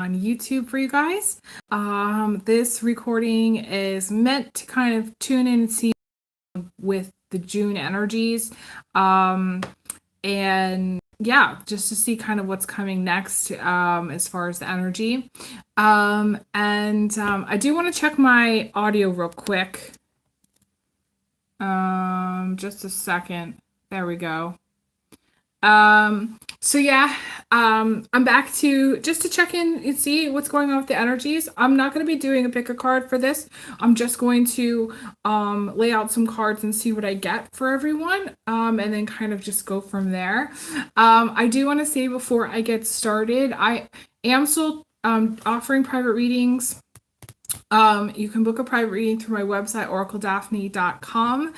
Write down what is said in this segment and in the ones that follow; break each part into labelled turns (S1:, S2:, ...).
S1: on YouTube for you guys. This recording is meant to kind of tune in and see with the June energies. And yeah, just to see kind of what's coming next as far as the energy. I do want to check my audio real quick. Just a second. There we go. I'm back to just to check in and see what's going on with the energies. I'm not going to be doing a pick a card for this. I'm just going to lay out some cards and see what I get for everyone, and then kind of just go from there. I do want to say before I get started, I am still offering private readings. You can book a private reading through my website, oracledaphne.com.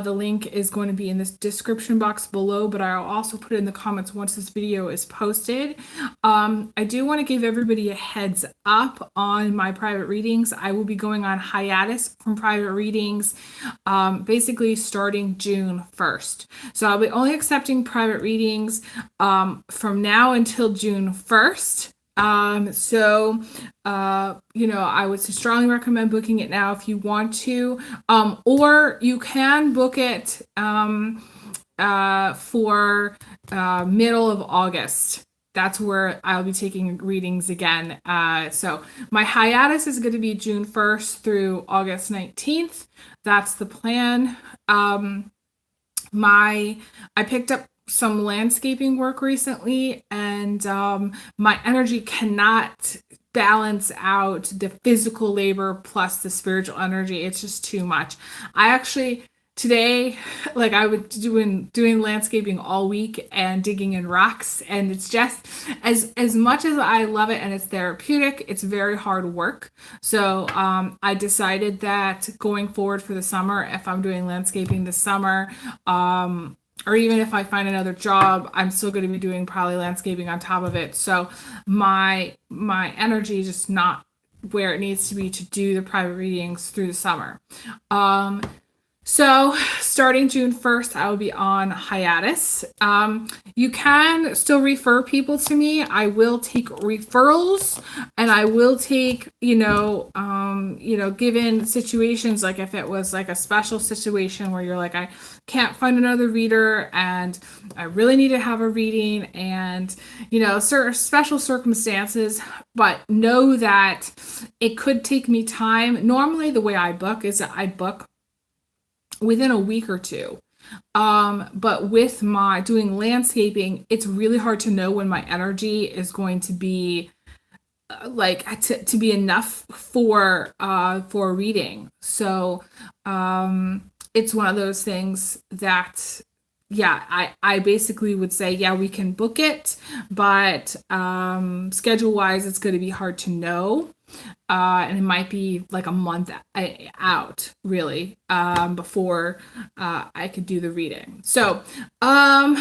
S1: The link is going to be in this description box below, but I'll also put it in the comments once this video is posted. I do want to give everybody a heads up on my private readings. I will be going on hiatus from private readings, basically starting June 1st. So I'll be only accepting private readings from now until June 1st. I would strongly recommend booking it now if you want to, or you can book it for middle of August. That's where I'll be taking readings again. So my hiatus is going to be June 1st through August 19th. That's the plan. I picked up some landscaping work recently, and my energy cannot balance out the physical labor plus the spiritual energy. It's just too much. I actually today, I was doing landscaping all week and digging in rocks, and it's just as much as I love it and it's therapeutic, it's very hard work. So I decided that going forward for the summer, if I'm doing landscaping this summer, or even if I find another job, I'm still going to be doing probably landscaping on top of it. So my energy is just not where it needs to be to do the private readings through the summer. So starting June 1st, I will be on hiatus. You can still refer people to me. I will take referrals, and I will take, given situations, like if it was like a special situation where you're like, I can't find another reader and I really need to have a reading, and, certain special circumstances, but know that it could take me time. Normally the way I book is that I book within a week or two. But with my doing landscaping, it's really hard to know when my energy is going to be to be enough for reading. So it's one of those things that I basically would say, we can book it, but schedule wise it's going to be hard to know. And it might be like a month out, really, before I could do the reading. So I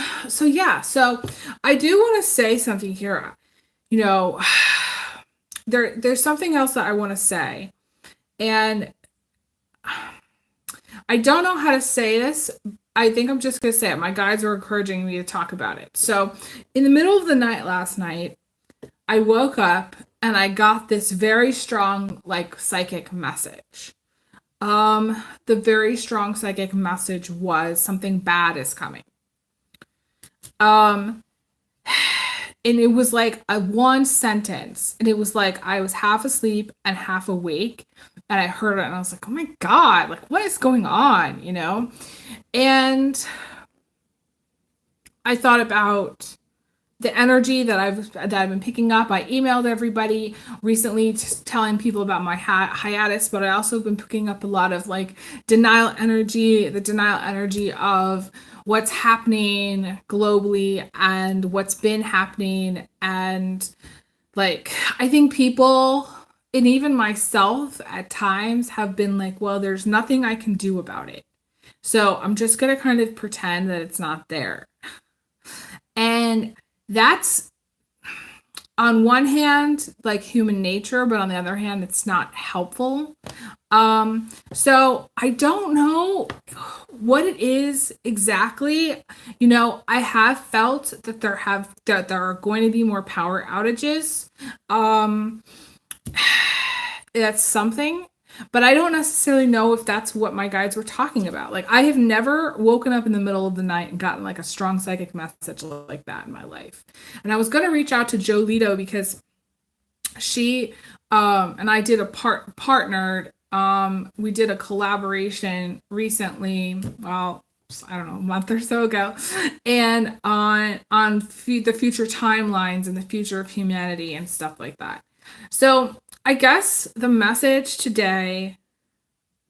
S1: do want to say something here. There's something else that I want to say, and I don't know how to say this. I think I'm just going to say it. My guides are encouraging me to talk about it. So in the middle of the night last night, I woke up and I got this very strong, psychic message. The very strong psychic message was something bad is coming. And it was like a one sentence, and it was like I was half asleep and half awake, and I heard it, and I was like, oh my God, what is going on, And I thought about the energy that I've been picking up. I emailed everybody recently telling people about my hiatus, but I also have been picking up a lot of denial energy, the denial energy of what's happening globally and what's been happening. And I think people, and even myself at times, have been well, there's nothing I can do about it. So I'm just going to kind of pretend that it's not there. And that's on one hand, human nature, but on the other hand, it's not helpful. So I don't know what it is exactly. I have felt that there are going to be more power outages. Um, that's something, but I don't necessarily know if that's what my guides were talking about. Like, I have never woken up in the middle of the night and gotten like a strong psychic message like that in my life. And I was going to reach out to Jolito because she and I did a partnered. We did a collaboration recently. Well, I don't know, a month or so ago, and on the future timelines and the future of humanity and stuff like that. So I guess the message today,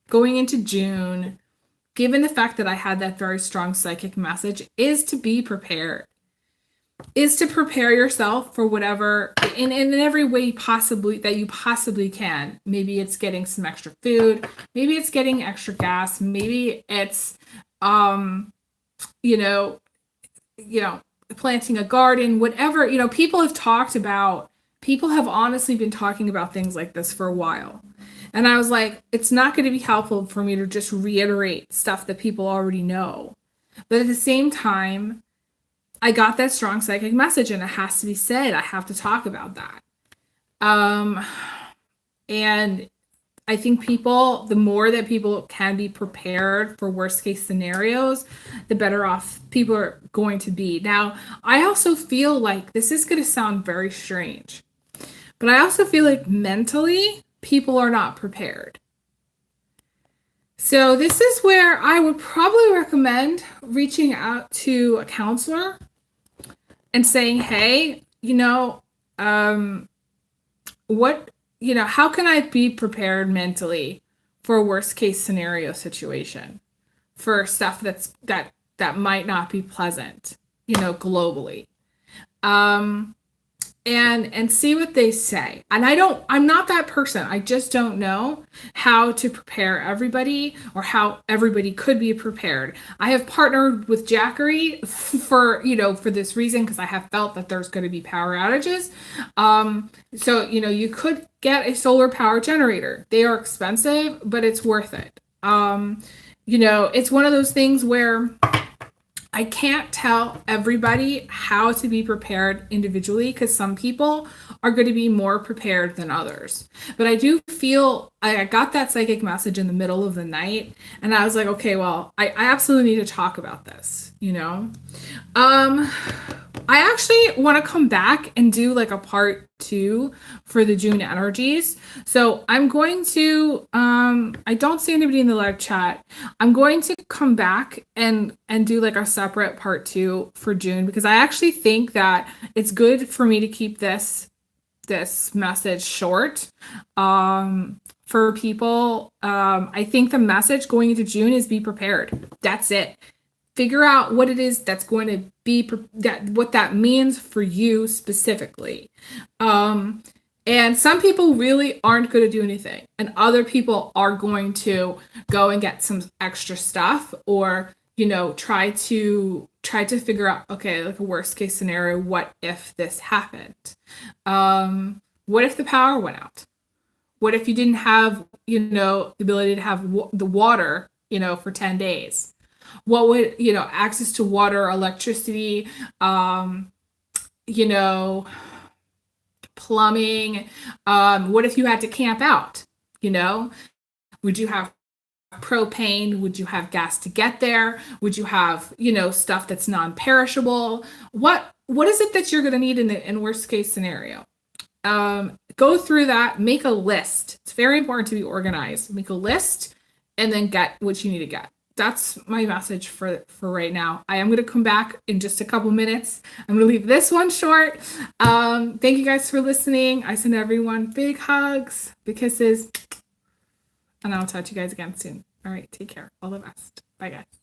S1: going into June, given the fact that I had that very strong psychic message, is to be prepared. Is to prepare yourself for whatever in every way possibly that you possibly can. Maybe it's getting some extra food, maybe it's getting extra gas, maybe it's you know, planting a garden, whatever. People have honestly been talking about things like this for a while. And I was like, it's not going to be helpful for me to just reiterate stuff that people already know. But at the same time, I got that strong psychic message and it has to be said. I have to talk about that. And I think the more that people can be prepared for worst case scenarios, the better off people are going to be. Now, I also feel like this is going to sound very strange, but I also feel like mentally people are not prepared. So this is where I would probably recommend reaching out to a counselor and saying, hey, how can I be prepared mentally for a worst case scenario situation, for stuff that might not be pleasant, globally. And see what they say. And I'm not that person. I just don't know how to prepare everybody or how everybody could be prepared. I have partnered with Jackery for this reason, because I have felt that there's going to be power outages. So, you could get a solar power generator. They are expensive, but it's worth it. It's one of those things where I can't tell everybody how to be prepared individually, because some people are going to be more prepared than others. But I do feel I got that psychic message in the middle of the night, and I was like, okay, well, I absolutely need to talk about this, I actually want to come back and do like a part 2 for the June energies. So I'm going to, I don't see anybody in the live chat. I'm going to come back and do like a separate part 2 for June, because I actually think that it's good for me to keep this message short. For people, I think the message going into June is be prepared. That's it. Figure out what it is that's going to be, what that means for you specifically. And some people really aren't going to do anything, and other people are going to go and get some extra stuff, or try to figure out, okay, like a worst case scenario, what if this happened? What if the power went out? What if you didn't have the ability to have the water for 10 days? What would, access to water, electricity, plumbing. What if you had to camp out? Would you have propane? Would you have gas to get there? Would you have, stuff that's non-perishable? What is it that you're going to need in worst case scenario? Go through that, make a list. It's very important to be organized. Make a list and then get what you need to get. That's my message for right now. I am going to come back in just a couple minutes. I'm going to leave this one short. Thank you guys for listening. I send everyone big hugs, big kisses, and I'll talk to you guys again soon. All right, take care. All the best. Bye, guys.